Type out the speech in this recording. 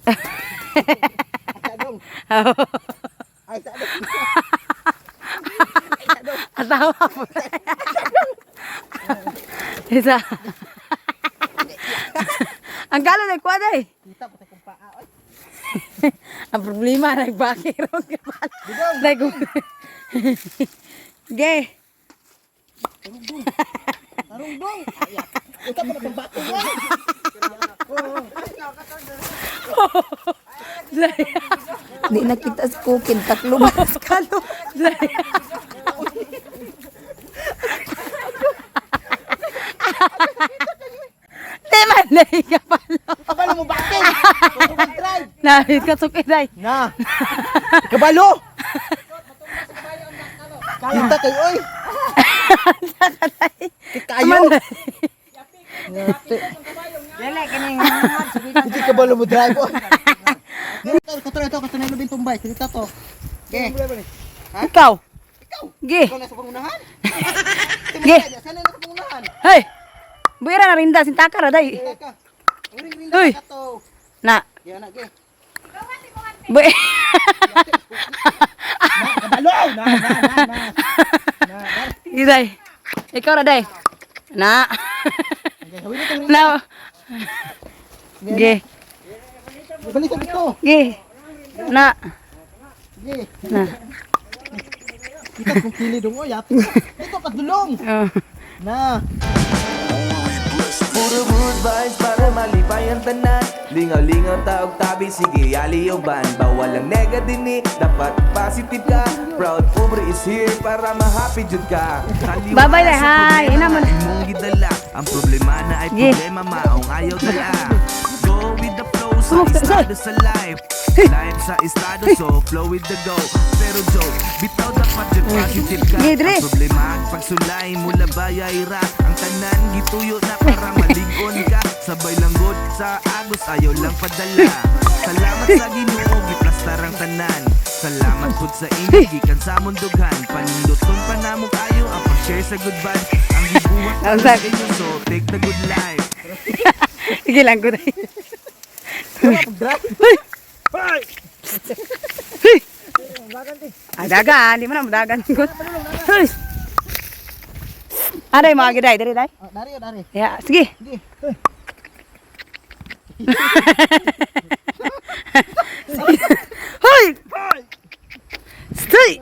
Sadong. Ay, sadong. Asawa po. Isa. Ang galo na kuha day. Kita pa kung paa. Ay. Ang problema, nagbakiro. Bidong. Gay. Tarungdong. Kita pa kung bato. Di nakita sa kukin, taklo ba sa kalo? Di man, nahi ka palo. Kabalo mo bakit? Nahi ka sukiday. Na. Kabalo. Kita kayo oy. Kayo. Dala ka na Hindi kabalo mo drive oy. Kato na lubin tumbay. Kita to. Okay. Ikaw. Gi. Ikaw na sa pangunahan. Gi. Sana na sa pangunahan. Hey. Buira na rinda sintakar day. Uy. Na. Yan na, ge. Buy. Kabalo. Na. Iday. Ikaw na day. Na. Na. Gi. Balik ka dito. Gi. Na. Ge. Na. Kita kung pili dong oy. Dito padulong. Na. Puro good vibes para malipay ang tanan. Lingaw-lingaw taog tabi, sige aliyoban. Bawal ang negative, dapat positive ka. Proud Pobre is here para ma-happy jud ka. Bye-bye na, hi. Ina mo na. Imong gidala. Ang problema na ay Yeah. problema maong ayaw dala. Go with the flow sa estado sa life. Life sa estado so flow with the go. Pero joke, bitaw dapat jud positive ka. Yeah, Dre. Ang problema ang pagsulay mula bayayra. Ang tanan gituyo na para maligon ka. Sabay lang god sa agos ayaw lang padala. Salamat sa Ginoo giplastar ang tanan. Salamat pud sa inyo gikan sa mundughan. Paninduton pa namo kayo ang pag-share sa good vibes. Ang gibuhat Ang sa sak- inyo so take the good life. Sige lang ko day. Bye. Ay dagan, di mo na madagan ko. Hey. Aday mga giday, dali day. Dari. Ya, sige. Sige. Hoy! Stay!